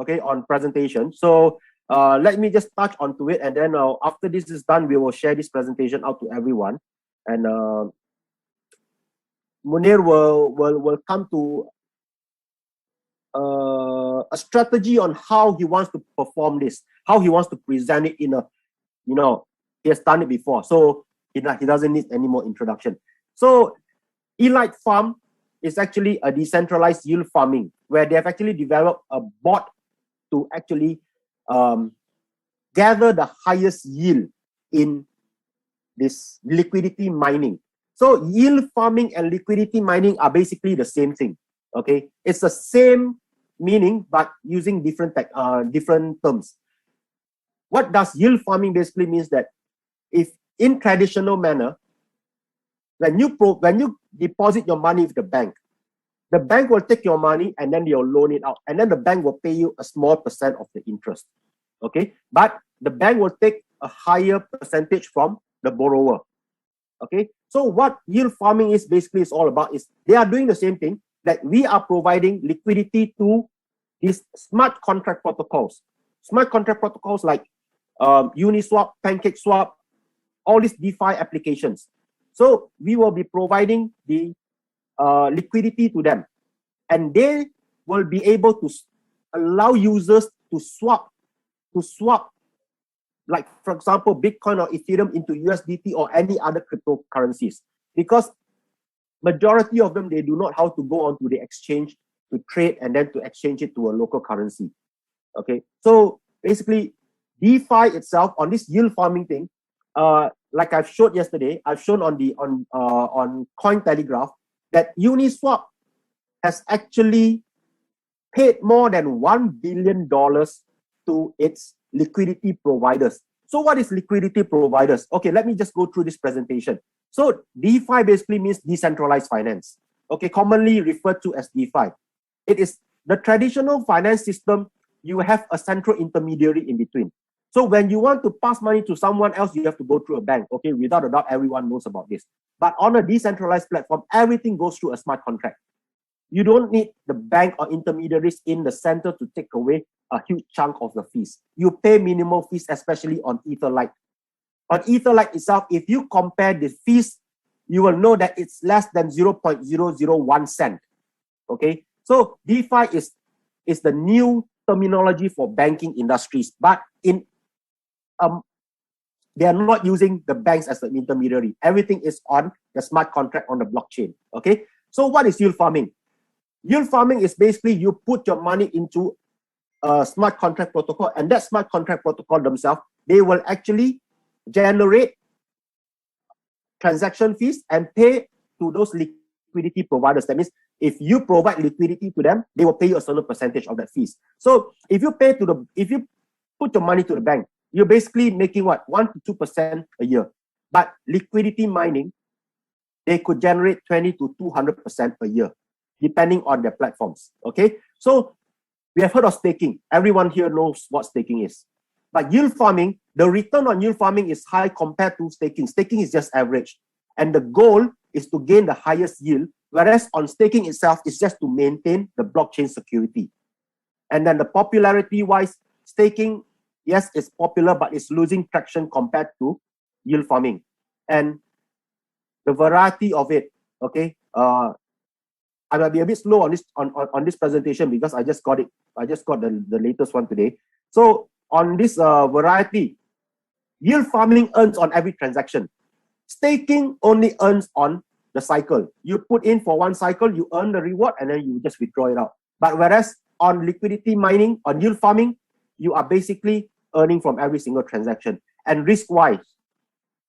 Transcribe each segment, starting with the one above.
okay, on presentation. So let me just touch onto it, and then after this is done, we will share this presentation out to everyone. And Munir will come to a strategy on how he wants to perform this, how he wants to present it in a, you know, he has done it before, so he doesn't need any more introduction. So eLite Farm is actually a decentralized yield farming where they have actually developed a bot to actually gather the highest yield in this liquidity mining. So yield farming and liquidity mining are basically the same thing. Okay, it's the same meaning but using different terms. What does yield farming basically means? That if in traditional manner, when you deposit your money with the bank will take your money and then they'll loan it out, and then the bank will pay you a small percent of the interest. Okay, but the bank will take a higher percentage from the borrower. Okay, so what yield farming is basically is all about is they are doing the same thing, that we are providing liquidity to these smart contract protocols. Smart contract protocols like Uniswap, PancakeSwap, all these DeFi applications. So we will be providing the liquidity to them, and they will be able to allow users to swap, like for example, Bitcoin or Ethereum into USDT or any other cryptocurrencies, because majority of them, they do not how to go onto the exchange to trade and then to exchange it to a local currency. Okay, so basically DeFi itself on this yield farming thing, like I've showed yesterday, I've shown on the on Cointelegraph that Uniswap has actually paid more than $1 billion to its liquidity providers. So what is liquidity providers? Okay, let me just go through this presentation. So DeFi basically means decentralized finance. Okay, commonly referred to as DeFi. It is the traditional finance system. You have a central intermediary in between. So when you want to pass money to someone else, you have to go through a bank. Okay, without a doubt, everyone knows about this. But on a decentralized platform, everything goes through a smart contract. You don't need the bank or intermediaries in the center to take away a huge chunk of the fees. You pay minimal fees, especially on EtherLite. On EtherLite itself, if you compare the fees, you will know that it's less than 0.001 cent. Okay, so DeFi is the new terminology for banking industries, but in they are not using the banks as the intermediary. Everything is on the smart contract on the blockchain. Okay, so what is yield farming? Yield farming is basically you put your money into a smart contract protocol, and that smart contract protocol themselves, they will actually generate transaction fees and pay to those liquidity providers. That means if you provide liquidity to them, they will pay you a certain percentage of that fees. So if you put your money to the bank, you're basically making what, 1 to 2% a year. But liquidity mining, they could generate 20 to 200% a year, depending on their platforms. Okay, so we have heard of staking. Everyone here knows what staking is. But yield farming, the return on yield farming is high compared to staking. Staking is just average. And the goal is to gain the highest yield, whereas on staking itself is just to maintain the blockchain security. And then the popularity-wise, staking, yes, it's popular, but it's losing traction compared to yield farming. And the variety of it, okay, I might be a bit slow on this presentation because I just got it. I just got the latest one today. So on this variety, yield farming earns on every transaction. Staking only earns on the cycle. You put in for one cycle, you earn the reward, and then you just withdraw it out. But whereas on liquidity mining, on yield farming, you are basically earning from every single transaction. And risk-wise,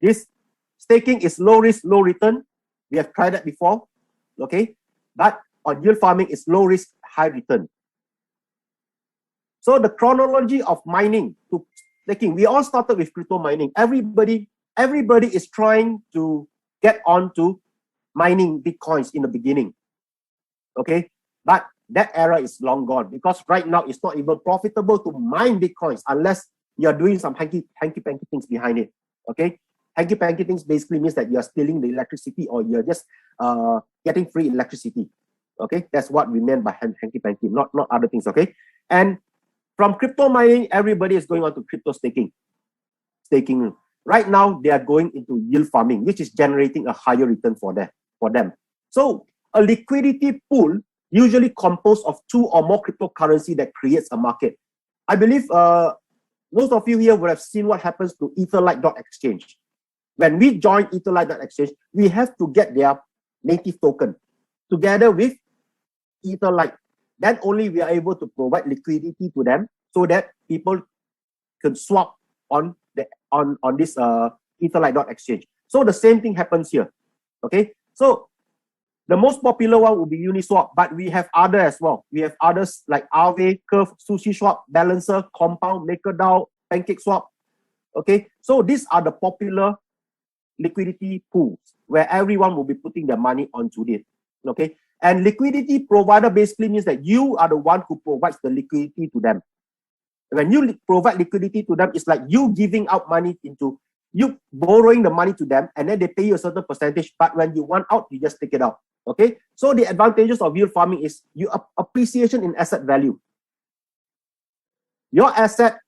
this staking is low risk, low return. We have tried that before, okay? But on yield farming, it's low risk, high return. So the chronology of mining to staking, we all started with crypto mining. Everybody is trying to get onto mining Bitcoins in the beginning, okay? But that era is long gone because right now it's not even profitable to mine Bitcoins unless you're doing some hanky-panky things behind it, okay? Hanky-panky things basically means that you're stealing the electricity or you're just getting free electricity, okay? That's what we meant by hanky-panky, not other things, okay? And From crypto mining, everybody is going on to crypto staking. Right now, they are going into yield farming, which is generating a higher return for them. So a liquidity pool usually composed of 2 or more cryptocurrency that creates a market. I believe most of you here would have seen what happens to EtherLite.exchange. When we join EtherLite.exchange, we have to get their native token together with EtherLite. Then only we are able to provide liquidity to them so that people can swap on this EtherLite.exchange. So the same thing happens here. Okay, so the most popular one will be Uniswap, but we have other as well. We have others like Aave, Curve, SushiSwap, Balancer, Compound, MakerDAO, PancakeSwap. Okay, so these are the popular liquidity pools where everyone will be putting their money onto it. Okay, and liquidity provider basically means that you are the one who provides the liquidity to them. When you provide liquidity to them, it's like you giving out money into, you borrowing the money to them, and then they pay you a certain percentage, but when you want out, you just take it out. Okay, so the advantages of yield farming is you appreciation in asset value. Your asset,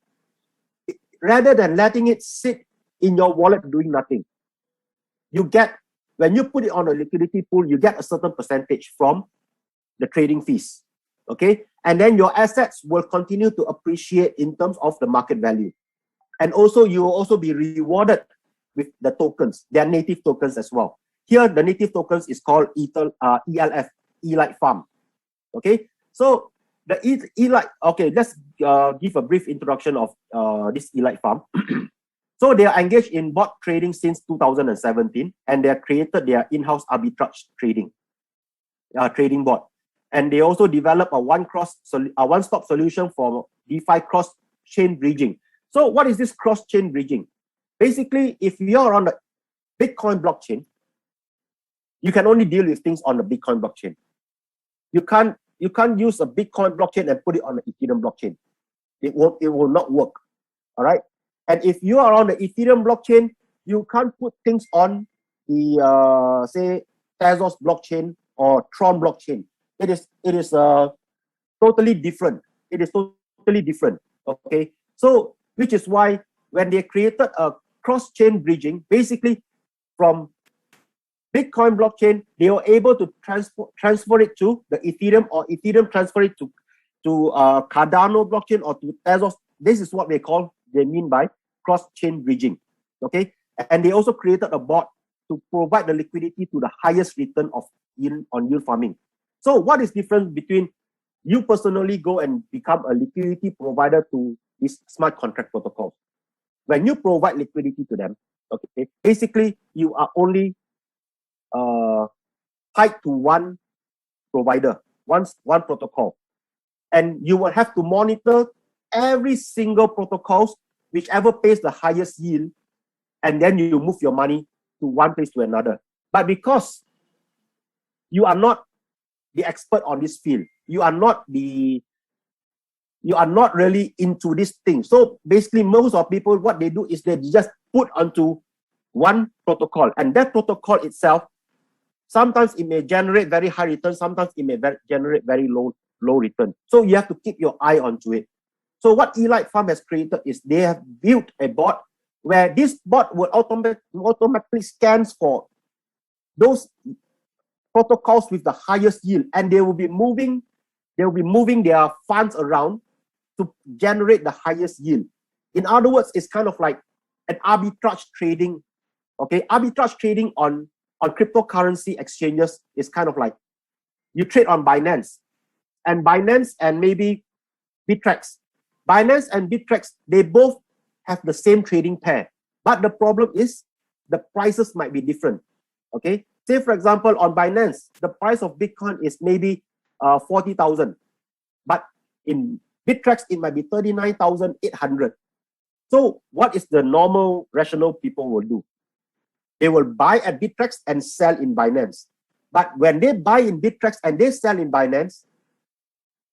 rather than letting it sit in your wallet doing nothing, you get, when you put it on a liquidity pool, you get a certain percentage from the trading fees. Okay, and then your assets will continue to appreciate in terms of the market value. And also, you will also be rewarded with the tokens, their native tokens as well. Here, the native tokens is called ELF, eLite Farm. Okay, so the eLite, okay, let's give a brief introduction of this eLite Farm. So they are engaged in bot trading since 2017, and they have created their in-house arbitrage trading bot. And they also develop a one-stop solution for DeFi cross-chain bridging. So what is this cross-chain bridging? Basically, if you're on the Bitcoin blockchain, you can only deal with things on the Bitcoin blockchain. You can't use a Bitcoin blockchain and put it on the Ethereum blockchain. It will not work. All right. And if you are on the Ethereum blockchain, you can't put things on the say Tezos blockchain or Tron blockchain. It is totally different. It is totally different. Okay. So which is why when they created a cross-chain bridging, basically from Bitcoin blockchain, they were able to transfer it to the Ethereum, or Ethereum transfer it to Cardano blockchain or to Tezos. This is what they mean by cross-chain bridging. Okay, and they also created a bot to provide the liquidity to the highest return of yield farming. So what is different between you personally go and become a liquidity provider to this smart contract protocol? When you provide liquidity to them, okay, basically you are only tied to one provider, one protocol, and you will have to monitor every single protocols, whichever pays the highest yield, and then you move your money to one place to another. But because you are not the expert on this field, you are not really into this thing. So basically, most of people, what they do is they just put onto one protocol, and that protocol itself, sometimes it may generate very high return, sometimes it may generate very low return. So you have to keep your eye onto it. So what eLite Farm has created is they have built a bot where this bot will automatically scans for those protocols with the highest yield, and they will be moving their funds around to generate the highest yield. In other words, it's kind of like an arbitrage trading. Okay, arbitrage trading on cryptocurrency exchanges is kind of like you trade on Binance and maybe Bittrex. Binance and Bittrex, they both have the same trading pair, but the problem is the prices might be different. Okay, say for example on Binance, the price of Bitcoin is maybe 40,000, but in Bittrex it might be 39,800. So what is the normal rational people will do? They will buy at Bittrex and sell in Binance. But when they buy in Bittrex and they sell in Binance,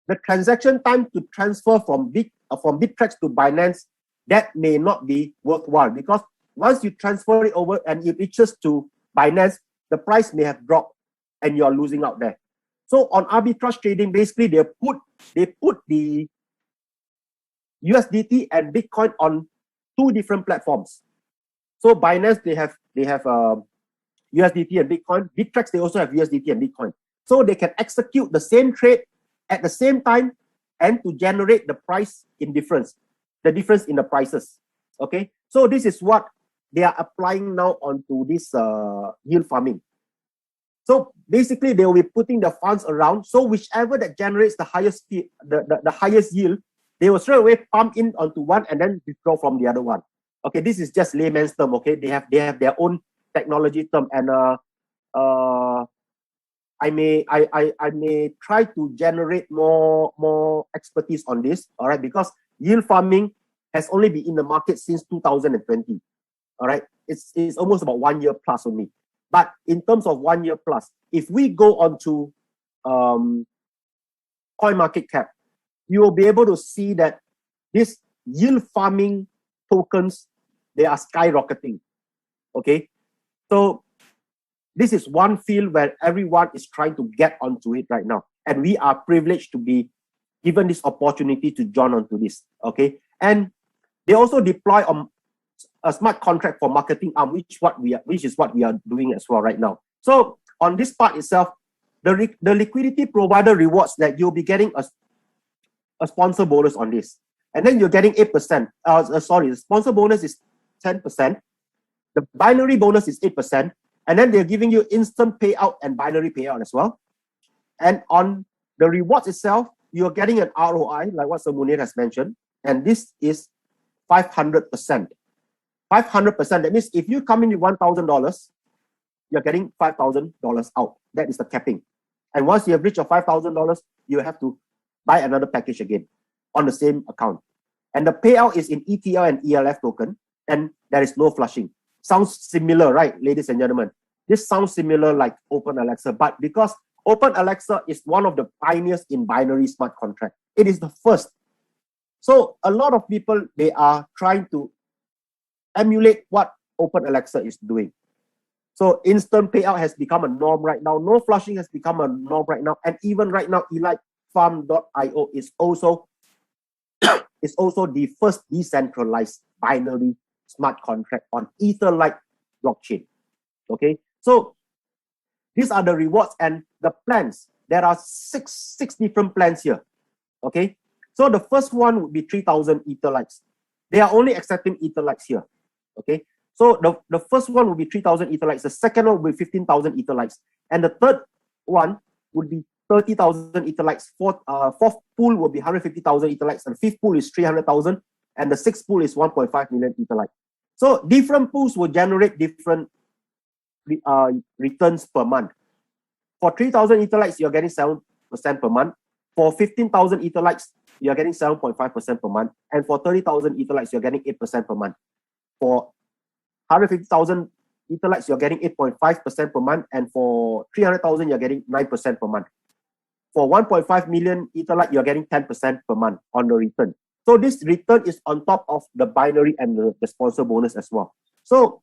the transaction time to transfer from Bittrex to Binance, that may not be worthwhile, because once you transfer it over and it reaches to Binance, the price may have dropped and you're losing out there. So on arbitrage trading, basically they put the USDT and Bitcoin on two different platforms. So Binance, they have USDT and Bitcoin. Bittrex, they also have USDT and Bitcoin. So they can execute the same trade at the same time and to generate the price in difference, the difference in the prices. Okay, so this is what they are applying now onto this yield farming. So basically, they will be putting the funds around. So whichever that generates the highest the highest yield, they will straight away pump in onto one and then withdraw from the other one. Okay, this is just layman's term. Okay, they have their own technology term, and I may try to generate more expertise on this. All right, because yield farming has only been in the market since 2020. All right, it's almost about 1 year plus only. But in terms of 1 year plus, if we go on to CoinMarketCap, you will be able to see that these yield farming tokens, they are skyrocketing. Okay, so this is one field where everyone is trying to get onto it right now, and we are privileged to be given this opportunity to join onto this. Okay, and they also deploy on a smart contract for marketing arm, which is what we are doing as well right now. So on this part itself, the liquidity provider rewards that you'll be getting a sponsor bonus on this, and then you're getting 8%. Sorry, the sponsor bonus is 10%. The binary bonus is 8%, and then they're giving you instant payout and binary payout as well. And on the rewards itself, you're getting an ROI, like what Sir Munir has mentioned, and this is 500%. 500%. That means if you come in with $1,000, you're getting $5,000 out. That is the capping. And once you have reached your $5,000, you have to buy another package again on the same account. And the payout is in ETL and ELF token, and there is no flushing. Sounds similar, right, ladies and gentlemen? This sounds similar like OpenAlexa, but because OpenAlexa is one of the pioneers in binary smart contract, it is the first. So a lot of people, they are trying to emulate what OpenAlexa is doing. So instant payout has become a norm right now. No flushing has become a norm right now. And even right now, eLite Farm.io is also the first decentralized binary smart contract on EtherLite blockchain. Okay, so these are the rewards and the plans. There are six different plans here. Okay, so the first one would be 3,000 EtherLites. They are only accepting EtherLites here. Okay, so the first one will be 3,000 EtherLites. The second one will be 15,000 EtherLites, and the third one would be 30,000 EtherLites. Fourth pool will be 150,000 EtherLites, and fifth pool is 300,000, and the sixth pool is 1.5 million EtherLites. So different pools will generate different returns per month. For 3,000 EtherLites, you're getting 7% per month. For 15,000 EtherLites, you're getting 7.5% per month, and for 30,000 EtherLites, you're getting 8% per month. For 150,000 EtherLites, you're getting 8.5% per month, and for 300,000, you're getting 9% per month. For 1.5 million EtherLite, you're getting 10% per month on the return. So this return is on top of the binary and the sponsor bonus as well. So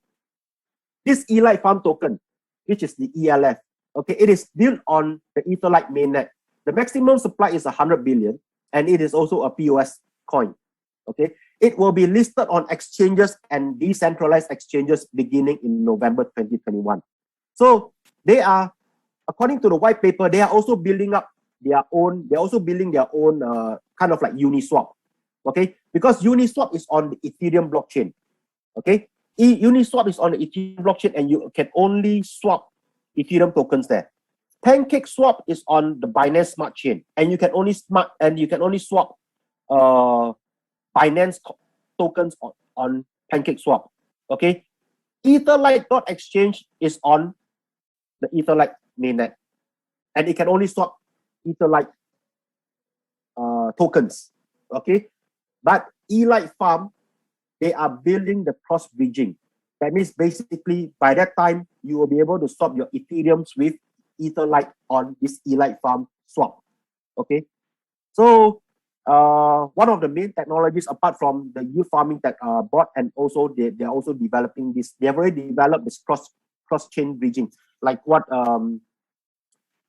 this eLite Farm token, which is the ELF, okay, it is built on the EtherLite mainnet. The maximum supply is 100 billion, and it is also a POS coin. Okay, it will be listed on exchanges and decentralized exchanges beginning in November 2021. So they are, according to the white paper, they are also building up their own. They're also building their own kind of like Uniswap. Okay, because Uniswap is on the Ethereum blockchain. Okay, Uniswap is on the Ethereum blockchain, and you can only swap Ethereum tokens there. PancakeSwap is on the Binance Smart Chain, and you can only swap Binance tokens on PancakeSwap. Okay, EtherLite.exchange is on the EtherLite mainnet, and it can only swap EtherLite tokens. Okay, but eLite Farm, they are building the cross bridging. That means basically by that time you will be able to swap your Ethereums with EtherLite on this eLite Farm swap. Okay, so one of the main technologies apart from the yield farming that bot, and also they're also developing this. They have already developed this cross chain bridging, like what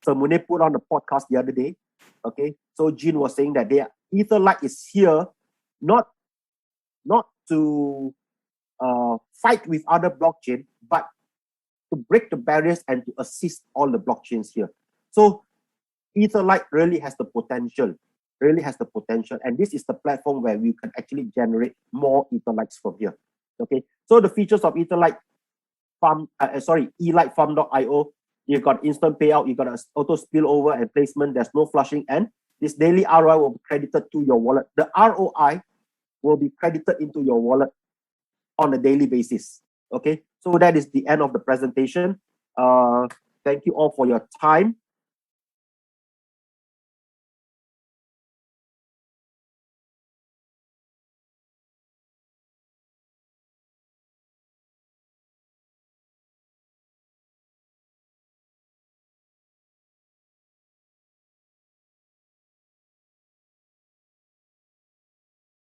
Sir Munir put on the podcast the other day. Okay, so Jean was saying that EtherLite is here not to fight with other blockchain, but to break the barriers and to assist all the blockchains here. So EtherLite really has the potential, and this is the platform where we can actually generate more EtherLites from here. Okay, so the features of EtherLite farm, eLite farm.io, you've got instant payout, you've got an auto spillover and placement, there's no flushing, and this daily ROI will be credited to your wallet. The ROI will be credited into your wallet on a daily basis. Okay, so that is the end of the presentation. Thank you all for your time.